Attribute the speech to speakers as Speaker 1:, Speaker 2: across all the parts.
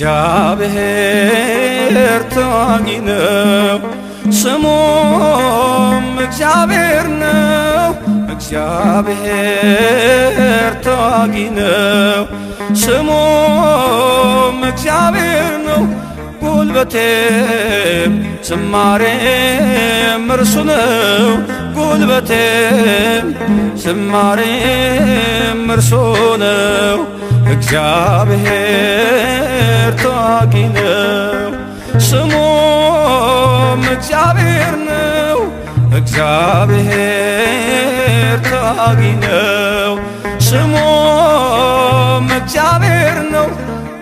Speaker 1: እግዚአብሔር ተዋጊ ነው ስሙም እግዚአብሔር ነው። እግዚአብሔር ተዋጊ ነው ስሙም እግዚአብሔር ነው። ጉልበቴም ዝማሬም እርሱ ነው። ጉልበቴም ዝማሬም እርሱ ነው። እግዚአብሔር ተዋጊ ነው ስሙም እግዚአብሔር ነው። እግዚአብሔር ተዋጊ ነው ስሙም እግዚአብሔር ነው።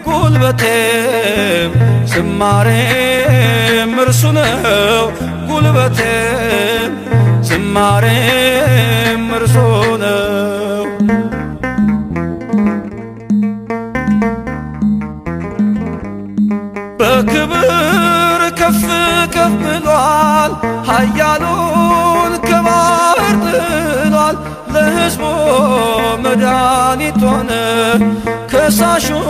Speaker 1: ጉልበቴም ዝማሬም እርሱ ነው። ጉልበቴም ዝማሬም እርሱ ነው። በክብር ከፍ ከፍ ብሏል። ኃያሉን ከባህር ጥሏል። ለሕዝቡ መድኃኒት ሆነ። ከሳሹን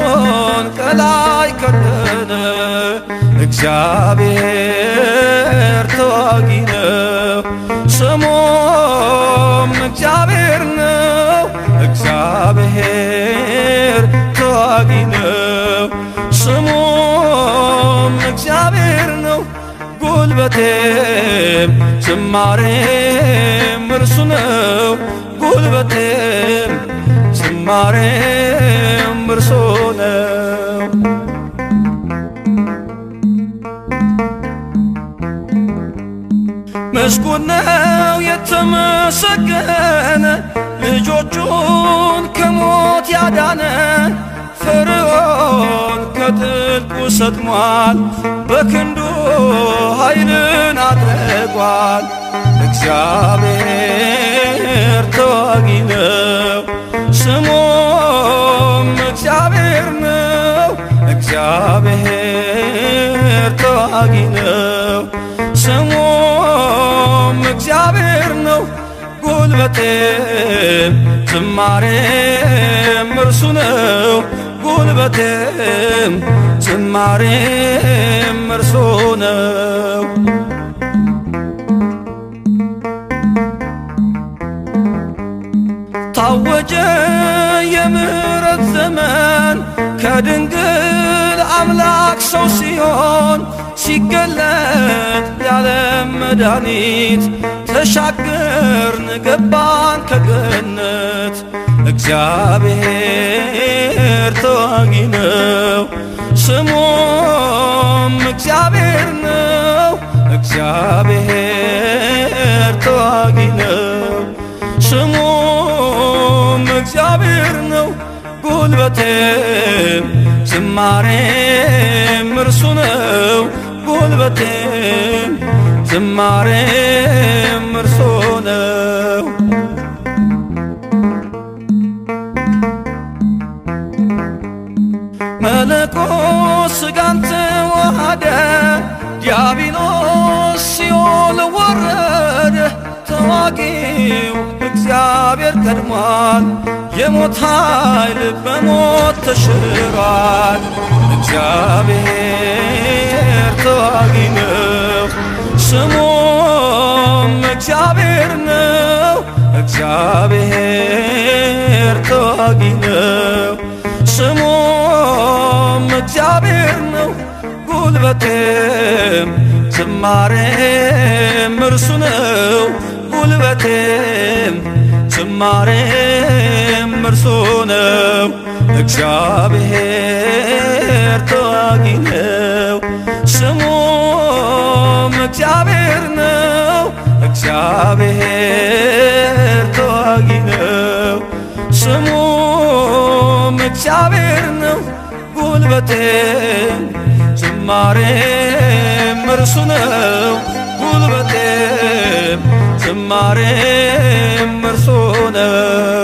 Speaker 1: ከላይ ከደነ። እግዚአብሔር ተዋጊ ነው ስሙም እግዚአብሔር ነው። እግዚአብሔር ተዋጊ ነው ስሙም እግዚአብሔር ነው። ጉልበቴም ዝማሬም እርሱ ነው። ጉልበቴም ዝማሬም እርሱ ነው። ምስጉን ነው የተመሰገነ ልጆቹን ከሞት ያዳነ። ፈርዖን ከጥልቁ ሰጥሟል በክንዱ ኃይልን አድርጓል። እግዚአብሔር ተዋጊ ነው ስሙም እግዚአብሔር ነው። እግዚአብሔር ተዋጊ ነው ስሙም እግዚአብሔር ነው። ጉልበቴም ዝማሬም እርሱ ነው። ጉልበቴም ዝማሬም እርሱ ነው። ታወጀ የምሕረት ዘመን ከድንግል አምላክ ሰው ሲሆን። ሲገለጥ ያለም መድኃኒት ተሻገርን ገባን ከገነት። እግዚአብሔር ተዋጊ ነው ስሙም እግዚአብሔር ነው። እግዚአብሔር ተዋጊ ነው ስሙም እግዚአብሔር ነው። ጉልበቴም ዝማሬም እርሱ ነው። ጉልበቴም ዝማሬም እርሱ ነው። መለኮት ሥጋን ተዋሃደ። ዲያብሎስ ሲኦል ወረደ። ተዋጊው እግዚአብሔር ቀድሟል። የሞት ኃይል በሞት ተሽሯል። እግዚአብሔር ተዋጊ ነው ስሙም እግዚአብሔር ነው። እግዚአብሔር ተዋጊ ነው ስሙም እግዚአብሔር ነው። ጉልበቴም ዝማሬም እርሱ ነው። ጉልበቴም ዝማሬም እርሱ ነው። እግዚአብሔር ተዋጊ ነው ስሙም እግዚአብሔር ነው። እግዚአብሔር ተዋጊ ነው ስሙም እግዚአብሔር ነው። ጉልበቴም ዝማሬም እርሱ ነው። ጉልበቴም ዝማሬም እርሱ ነው።